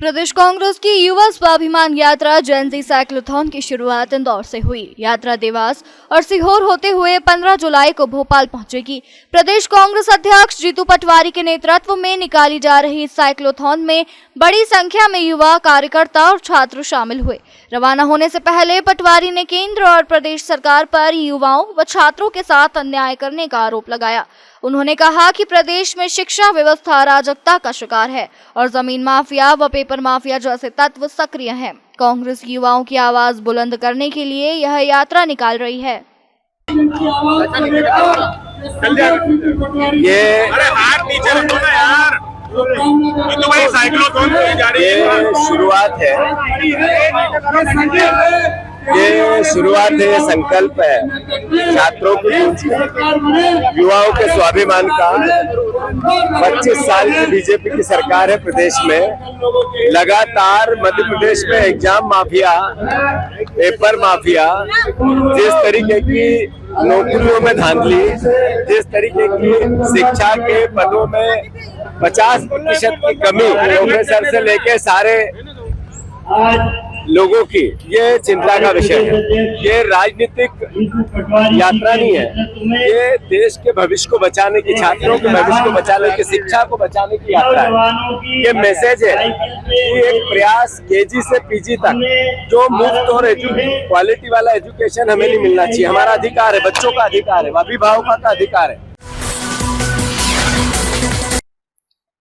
प्रदेश कांग्रेस की युवा स्वाभिमान यात्रा जेएनजी साइक्लोथॉन की शुरुआत इंदौर से हुई। यात्रा देवास और सीहोर होते हुए 15 जुलाई को भोपाल पहुंचेगी। प्रदेश कांग्रेस अध्यक्ष जीतू पटवारी के नेतृत्व में निकाली जा रही इस साइक्लोथॉन में बड़ी संख्या में युवा, कार्यकर्ता और छात्र शामिल हुए। रवाना होने से पहले पटवारी ने केंद्र और प्रदेश सरकार पर युवाओं व छात्रों के साथ अन्याय करने का आरोप लगाया। उन्होंने कहा कि प्रदेश में शिक्षा व्यवस्था अराजकता का शिकार है और जमीन माफिया व पेपर माफिया जैसे तत्व सक्रिय हैं। कांग्रेस युवाओं की आवाज बुलंद करने के लिए यह यात्रा निकाल रही है। ये शुरुआत है, ये संकल्प है छात्रों की, युवाओं के स्वाभिमान का। 25 साल की बीजेपी की सरकार है प्रदेश में। लगातार मध्य प्रदेश में एग्जाम माफिया, पेपर माफिया, जिस तरीके की नौकरियों में धांधली, जिस तरीके की शिक्षा के पदों में 50% की कमी, प्रोफेसर से लेके सारे लोगों की, ये चिंता का विषय है। ये राजनीतिक यात्रा नहीं है, ये देश के भविष्य को बचाने की, छात्रों के भविष्य को बचाने की, शिक्षा को बचाने की यात्रा है। ये मैसेज है कि एक प्रयास केजी से पीजी तक जो मुफ्त और क्वालिटी वाला एजुकेशन हमें नहीं मिलना चाहिए। हमारा अधिकार है, बच्चों का अधिकार है, अभिभावकों का अधिकार है।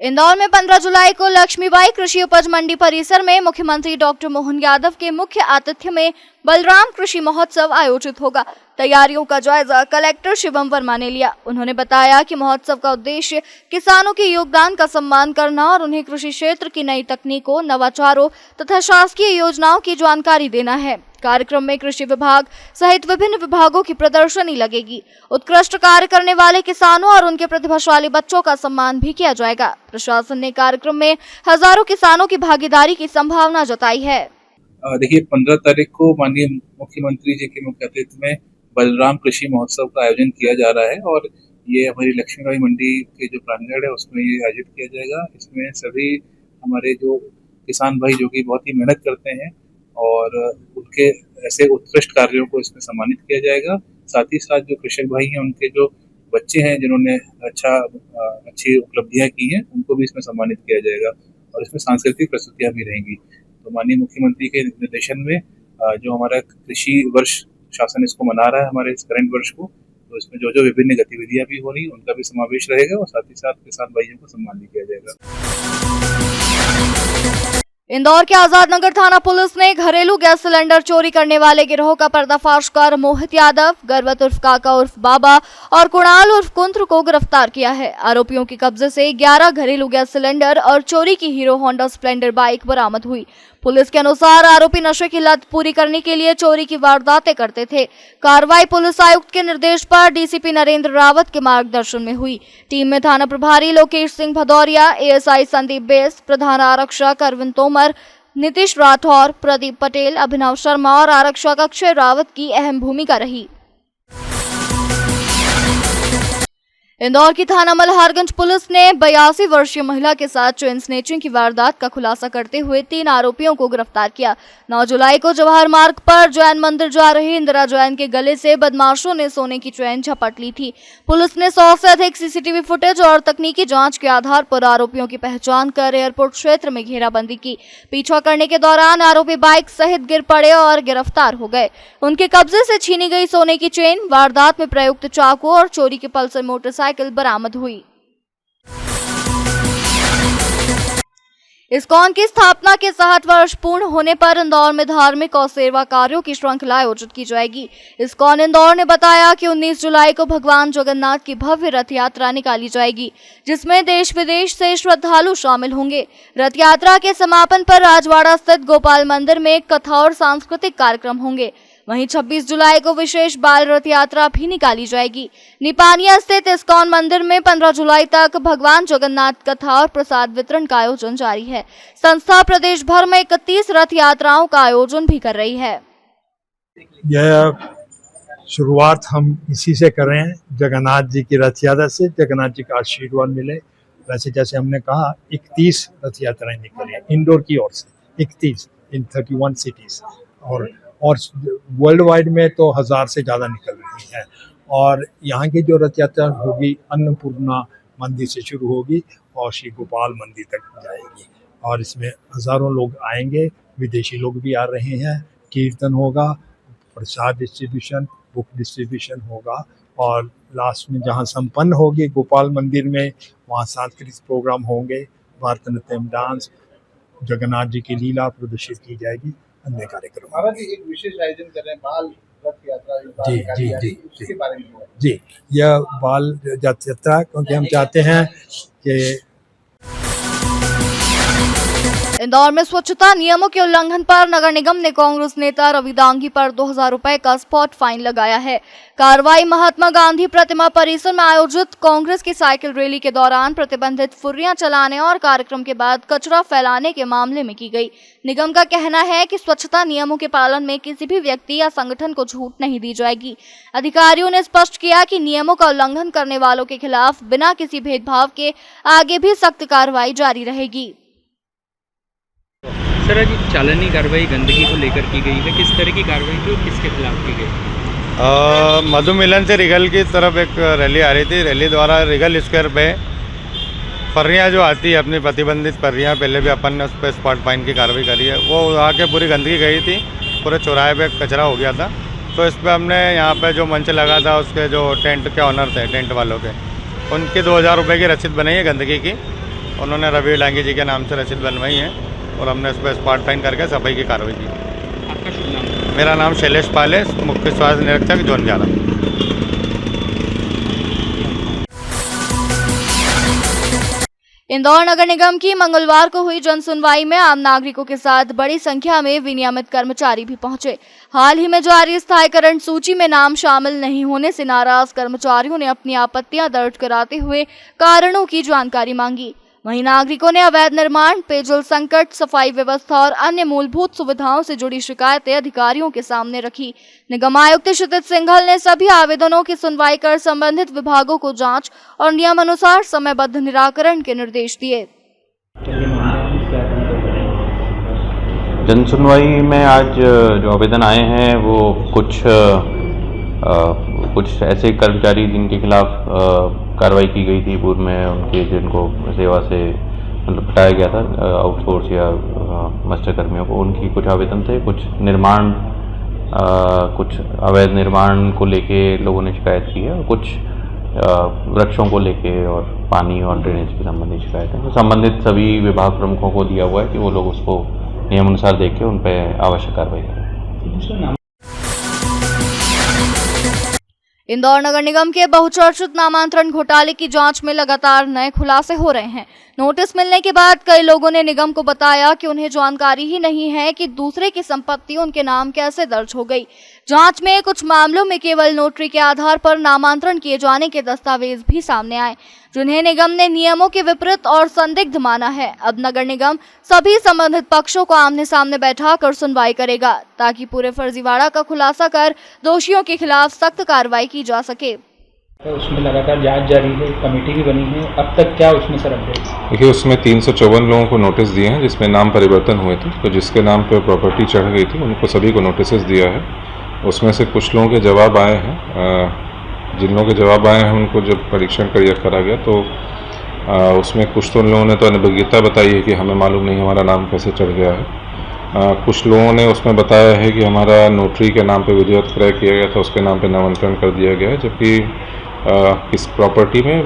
इंदौर में 15 जुलाई को लक्ष्मीबाई कृषि उपज मंडी परिसर में मुख्यमंत्री डॉक्टर मोहन यादव के मुख्य आतिथ्य में बलराम कृषि महोत्सव आयोजित होगा। तैयारियों का जायजा कलेक्टर शिवम वर्मा ने लिया। उन्होंने बताया कि महोत्सव का उद्देश्य किसानों के योगदान का सम्मान करना और उन्हें कृषि क्षेत्र की नई तकनीकों, नवाचारों तथा शासकीय योजनाओं की जानकारी देना है। कार्यक्रम में कृषि विभाग सहित विभिन्न विभागों की प्रदर्शनी लगेगी। उत्कृष्ट कार्य करने वाले किसानों और उनके प्रतिभाशाली बच्चों का सम्मान भी किया जाएगा। प्रशासन ने कार्यक्रम में हजारों किसानों की भागीदारी की संभावना जताई है। देखिए, 15 तारीख को माननीय मुख्यमंत्री जी के मुख्य आतिथ्य में बलराम कृषि महोत्सव का आयोजन किया जा रहा है और ये हमारी लक्ष्मीबाई मंडी के जो प्रांगण है उसमें ये आयोजित किया जाएगा। इसमें सभी हमारे जो किसान भाई जो कि बहुत ही मेहनत करते हैं और उनके ऐसे उत्कृष्ट कार्यों को इसमें सम्मानित किया जाएगा। साथ ही साथ जो कृषक भाई हैं, उनके जो बच्चे हैं जिन्होंने अच्छी उपलब्धियां की हैं, उनको भी इसमें सम्मानित किया जाएगा और इसमें सांस्कृतिक प्रस्तुतियां भी रहेंगी। तो माननीय मुख्यमंत्री के निर्देशन में जो हमारा कृषि वर्ष शासन इसको मना रहा है, हमारे इस करंट वर्ष को, तो इसमें जो विभिन्न गतिविधियां भी हो रही, उनका भी समावेश रहेगा और साथ ही साथ किसान भाइयों को सम्मान भी किया जाएगा। इंदौर के आजाद नगर थाना पुलिस ने घरेलू गैस सिलेंडर चोरी करने वाले गिरोह का पर्दाफाश कर मोहित यादव, गर्वत उर्फ काका उर्फ बाबा और कुणाल उर्फ कुंत्र को गिरफ्तार किया है। आरोपियों के कब्जे से 11 घरेलू गैस सिलेंडर और चोरी की हीरो होंडा स्प्लेंडर बाइक बरामद हुई। पुलिस के अनुसार आरोपी नशे की लत पूरी करने के लिए चोरी की वारदातें करते थे। कार्रवाई पुलिस आयुक्त के निर्देश पर डीसीपी नरेंद्र रावत के मार्गदर्शन में हुई। टीम में थाना प्रभारी लोकेश सिंह भदौरिया, एएसआई संदीप बेस, प्रधान आरक्षक अरविंद तोमर, नीतीश राठौर, प्रदीप पटेल, अभिनव शर्मा और आरक्षक अक्षय रावत की अहम भूमिका रही। इंदौर की थाना मल्हारगंज पुलिस ने 82 वर्षीय महिला के साथ चेन स्नेचिंग की वारदात का खुलासा करते हुए 3 आरोपियों को गिरफ्तार किया। 9 जुलाई को जवाहर मार्ग पर जैन मंदिर जा रही इंदिरा जैन के गले से बदमाशों ने सोने की चेन झपट ली थी। पुलिस ने 100 से अधिक सीसीटीवी फुटेज और तकनीकी जांच के आधार पर आरोपियों की पहचान कर एयरपोर्ट क्षेत्र में घेराबंदी की। पीछा करने के दौरान आरोपी बाइक सहित गिर पड़े और गिरफ्तार हो गए। उनके कब्जे से छीनी गई सोने की चेन, वारदात में प्रयुक्त चाकू और चोरी की पल्सर मोटरसाइकिल बरामद हुई। इस्कॉन की स्थापना के 60 वर्ष पूर्ण होने पर इंदौर में धार्मिक और सेवा कार्यों की श्रृंखला आयोजित की जाएगी। इस्कॉन इंदौर ने बताया कि 19 जुलाई को भगवान जगन्नाथ की भव्य रथ यात्रा निकाली जाएगी, जिसमें देश विदेश से श्रद्धालु शामिल होंगे। रथ यात्रा के समापन पर राजवाड़ा स्थित गोपाल मंदिर में कथा और सांस्कृतिक कार्यक्रम होंगे। वहीं 26 जुलाई को विशेष बाल रथ यात्रा भी निकाली जाएगी। निपानिया स्थित इस्कॉन मंदिर में 15 जुलाई तक भगवान जगन्नाथ कथा और प्रसाद वितरण का आयोजन जारी है। संस्था प्रदेश भर में 31 रथ यात्राओं का आयोजन भी कर रही है। यह शुरुआत हम इसी से कर रहे हैं, जगन्नाथ जी की रथ यात्रा से, जगन्नाथ जी का आशीर्वाद मिले वैसे जैसे हमने कहा 31 रथ यात्राएं निकली हैं इंदौर की ओर से, 31 इन 31 सिटीज, और वर्ल्ड वाइड में तो 1000 से ज़्यादा निकल रही हैं। और यहाँ की जो रथ यात्रा होगी अन्नपूर्णा मंदिर से शुरू होगी और श्री गोपाल मंदिर तक जाएगी, और इसमें हज़ारों लोग आएंगे, विदेशी लोग भी आ रहे हैं। कीर्तन होगा, प्रसाद डिस्ट्रीब्यूशन, बुक डिस्ट्रीब्यूशन होगा, और लास्ट में जहाँ संपन्न होगी गोपाल मंदिर में, वहाँ सांस्कृतिक प्रोग्राम होंगे, भरतनाट्यम डांस, जगन्नाथ जी की लीला प्रदर्शित की जाएगी, अन्य कार्यक्रम। महाराज जी एक विशेष आयोजन कर रहे हैं बाल रथ यात्रा उसके बारे में जी, यह बाल रथ यात्रा क्योंकि हम चाहते हैं कि इंदौर में स्वच्छता नियमों के उल्लंघन पर नगर निगम ने कांग्रेस नेता रवि दांगी पर 2000 रुपए का स्पॉट फाइन लगाया है। कार्रवाई महात्मा गांधी प्रतिमा परिसर में आयोजित कांग्रेस की साइकिल रैली के दौरान प्रतिबंधित फुर्रियां चलाने और कार्यक्रम के बाद कचरा फैलाने के मामले में की गई। निगम का कहना है कि स्वच्छता नियमों के पालन में किसी भी व्यक्ति या संगठन को छूट नहीं दी जाएगी। अधिकारियों ने स्पष्ट किया कि नियमों का उल्लंघन करने वालों के खिलाफ बिना किसी भेदभाव के आगे भी सख्त कार्रवाई जारी रहेगी। सर, आज चालानी कार्रवाई गंदगी को लेकर की गई है, किस तरह की कार्रवाई थी और किसके खिलाफ की गई? मधु मिलन से रिगल की तरफ एक रैली आ रही थी। रैली द्वारा रिगल स्क्वायर पे फर्रियाँ जो आती है, अपनी प्रतिबंधित फर्रियाँ, पहले भी अपन ने उस पर स्पॉट फाइन की कार्रवाई करी है। वो वहाँ के पूरी गंदगी गई थी, पूरे चौराहे पे कचरा हो गया था। तो इस पर हमने यहाँ पे जो मंच लगा था उसके जो टेंट के ऑनर थे, टेंट वालों के, उनकी 2000 रुपये की रसीद बनाई है गंदगी की। उन्होंने रवि डांगी जी के नाम से रसीद बनवाई है और हमने उस पर स्पॉट फाइन करके सफाई की कार्रवाई की। आपका शुभ नाम? मेरा नाम शैलेश पाल है, मुख्य स्वास्थ्य निरीक्षक जोन 11। इंदौर नगर निगम की मंगलवार को हुई जनसुनवाई में आम नागरिकों के साथ बड़ी संख्या में विनियमित कर्मचारी भी पहुंचे। हाल ही में जारी स्थायीकरण सूची में नाम शामिल नहीं होने से नाराज कर्मचारियों ने अपनी आपत्तियां दर्ज कराते हुए कारणों की जानकारी मांगी। वहीं नागरिकों ने अवैध निर्माण, पेयजल संकट, सफाई व्यवस्था और अन्य मूलभूत सुविधाओं से जुड़ी शिकायतें अधिकारियों के सामने रखी। निगम आयुक्त क्षितिज सिंघल ने सभी आवेदनों की सुनवाई कर संबंधित विभागों को जांच और नियमानुसार समयबद्ध निराकरण के निर्देश दिए। जनसुनवाई में आज जो आवेदन आए हैं वो कुछ ऐसे कर्मचारी जिनके खिलाफ कार्रवाई की गई थी पूर्व में, उनके जिनको सेवा से मतलब हटाया गया था, आउटसोर्स या मास्टर कर्मियों को, उनकी कुछ आवेदन थे। कुछ अवैध निर्माण को लेके लोगों ने शिकायत की है, और कुछ वृक्षों को लेके और पानी और ड्रेनेज के संबंधित शिकायत है। तो संबंधित सभी विभाग प्रमुखों को दिया हुआ है कि वो लोग उसको नियमानुसार देख के उन पर आवश्यक कार्रवाई करें। इंदौर नगर निगम के बहुचर्चित नामांतरण घोटाले की जांच में लगातार नए खुलासे हो रहे हैं। नोटिस मिलने के बाद कई लोगों ने निगम को बताया कि उन्हें जानकारी ही नहीं है कि दूसरे की संपत्ति उनके नाम कैसे दर्ज हो गई। जांच में कुछ मामलों में केवल नोटरी के आधार पर नामांतरण किए जाने के दस्तावेज भी सामने आए, जिन्हें निगम ने नियमों के विपरीत और संदिग्ध माना है। अब नगर निगम सभी संबंधित पक्षों को आमने सामने बैठाकर सुनवाई करेगा, ताकि पूरे फर्जीवाड़ा का खुलासा कर दोषियों के खिलाफ सख्त कार्रवाई की जा सके। तो उसमें लगातार जांच जारी है, कमेटी भी बनी है, अब तक क्या उसमें सर अपडेट? देखिए, उसमें 354 लोगों को नोटिस दिए हैं जिसमें नाम परिवर्तन हुए थे। तो जिसके नाम पे प्रॉपर्टी चढ़ गई थी उनको सभी को नोटिस दिया है। उसमें से कुछ लोगों के जवाब आए हैं। जिन लोगों के जवाब आए हैं उनको जब परीक्षण करा गया तो उसमें कुछ तो लोगों ने तो अनभिज्ञता बताई है कि हमें मालूम नहीं हमारा नाम कैसे चढ़ गया है। कुछ लोगों ने उसमें बताया है कि हमारा नोटरी के नाम पे विधिवत क्रय किया गया था, उसके नाम पे नामांतरण कर दिया गया है, जबकि इस प्रॉपर्टी में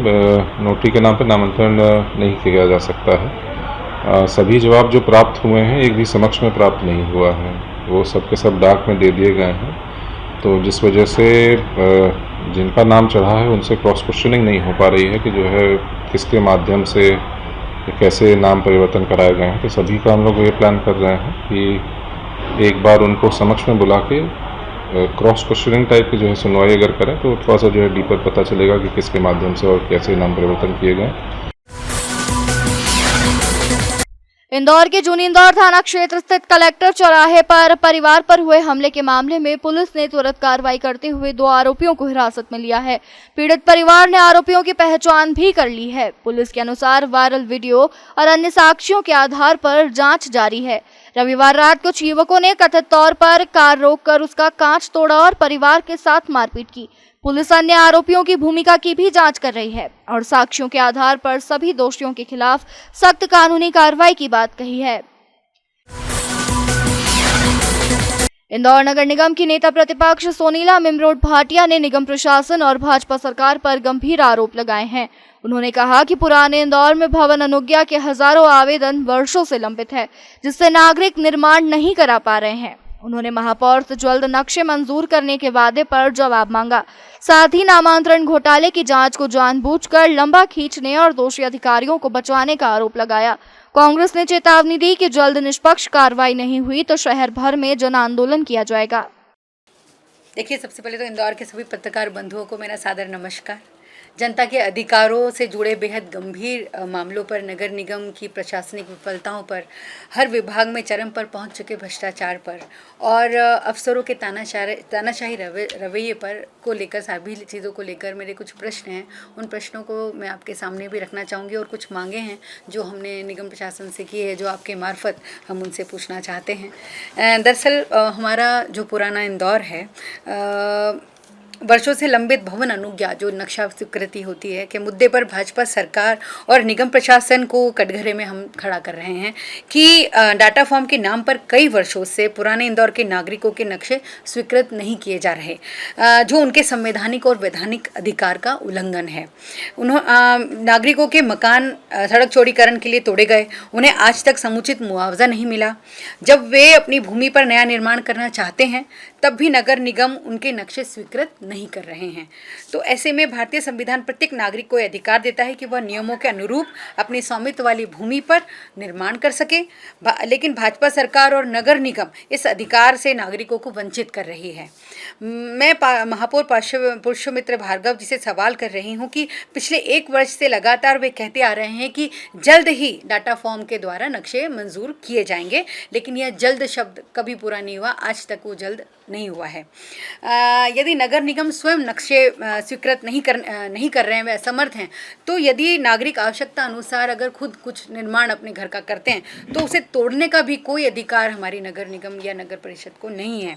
नोटरी के नाम पे नामांतरण नहीं किया जा सकता है। सभी जवाब जो प्राप्त हुए हैं एक भी समक्ष में प्राप्त नहीं हुआ है, वो सब के सब डाक में दे दिए गए हैं। तो जिस वजह से जिनका नाम चढ़ा है उनसे क्रॉस क्वेश्चनिंग नहीं हो पा रही है कि जो है किसके माध्यम से कैसे नाम परिवर्तन कराए गए हैं। तो सभी का हम लोग ये प्लान कर रहे हैं कि एक बार उनको समक्ष में बुला के क्रॉस क्वेश्चनिंग टाइप की जो है सुनवाई अगर करें तो थोड़ा सा जो है डीपर पता चलेगा कि किसके माध्यम से और कैसे नाम परिवर्तन किए गए। इंदौर के जूनी इंदौर थाना क्षेत्र स्थित कलेक्टर चौराहे पर परिवार पर हुए हमले के मामले में पुलिस ने तुरंत कार्रवाई करते हुए 2 आरोपियों को हिरासत में लिया है। पीड़ित परिवार ने आरोपियों की पहचान भी कर ली है। पुलिस के अनुसार वायरल वीडियो और अन्य साक्ष्यों के आधार पर जांच जारी है। रविवार रात कुछ युवकों ने कथित तौर पर कार रोककर उसका कांच तोड़ा और परिवार के साथ मारपीट की। पुलिस अन्य आरोपियों की भूमिका की भी जांच कर रही है और साक्ष्यों के आधार पर सभी दोषियों के खिलाफ सख्त कानूनी कार्रवाई की बात कही है। इंदौर नगर निगम की नेता प्रतिपक्ष सोनीला मिमरोड भाटिया ने निगम प्रशासन और भाजपा सरकार पर गंभीर आरोप लगाए हैं। उन्होंने कहा कि पुराने इंदौर में भवन अनुज्ञा के हजारों आवेदन वर्षों से लंबित है, जिससे नागरिक निर्माण नहीं करा पा रहे हैं। उन्होंने महापौर से जल्द नक्शे मंजूर करने के वादे पर जवाब मांगा। साथ ही नामांतरण घोटाले की जांच को जानबूझकर लंबा खींचने और दोषी अधिकारियों को बचाने का आरोप लगाया। कांग्रेस ने चेतावनी दी कि जल्द निष्पक्ष कार्रवाई नहीं हुई तो शहर भर में जन आंदोलन किया जाएगा। देखिए, सबसे पहले तो इंदौर के सभी पत्रकार बंधुओं को मेरा सादर नमस्कार। जनता के अधिकारों से जुड़े बेहद गंभीर मामलों पर, नगर निगम की प्रशासनिक विफलताओं पर, हर विभाग में चरम पर पहुंच चुके भ्रष्टाचार पर और अफसरों के तानाशाही रवैये पर को लेकर, सभी चीज़ों को लेकर मेरे कुछ प्रश्न हैं। उन प्रश्नों को मैं आपके सामने भी रखना चाहूँगी और कुछ मांगे हैं जो हमने निगम प्रशासन से की है, जो आपके मार्फत हम उनसे पूछना चाहते हैं। दरअसल हमारा जो पुराना इंदौर है, वर्षों से लंबित भवन अनुज्ञा जो नक्शा स्वीकृति होती है के मुद्दे पर भाजपा सरकार और निगम प्रशासन को कटघरे में हम खड़ा कर रहे हैं कि डाटा फॉर्म के नाम पर कई वर्षों से पुराने इंदौर के नागरिकों के नक्शे स्वीकृत नहीं किए जा रहे, जो उनके संवैधानिक और वैधानिक अधिकार का उल्लंघन है। नागरिकों के मकान सड़क चौड़ीकरण के लिए तोड़े गए, उन्हें आज तक समुचित मुआवजा नहीं मिला। जब वे अपनी भूमि पर नया निर्माण करना चाहते हैं तब भी नगर निगम उनके नक्शे स्वीकृत नहीं कर रहे हैं। तो ऐसे में भारतीय संविधान प्रत्येक नागरिक को अधिकार देता है कि वह नियमों के अनुरूप अपनी स्वामित्व वाली भूमि पर निर्माण कर सके, लेकिन भाजपा सरकार और नगर निगम इस अधिकार से नागरिकों को वंचित कर रही है। मैं महापौर पुष्यमित्र भार्गव जी से सवाल कर रही हूं कि पिछले 1 वर्ष से लगातार वे कहते आ रहे हैं कि जल्द ही डाटा फॉर्म के द्वारा नक्शे मंजूर किए जाएंगे, लेकिन यह जल्द शब्द कभी पूरा नहीं हुआ, आज तक वो जल्द नहीं हुआ है। यदि नगर निगम स्वयं नक्शे स्वीकृत नहीं कर रहे हैं, वे असमर्थ हैं, तो यदि नागरिक आवश्यकता अनुसार अगर खुद कुछ निर्माण अपने घर का करते हैं तो उसे तोड़ने का भी कोई अधिकार हमारी नगर निगम या नगर परिषद को नहीं है।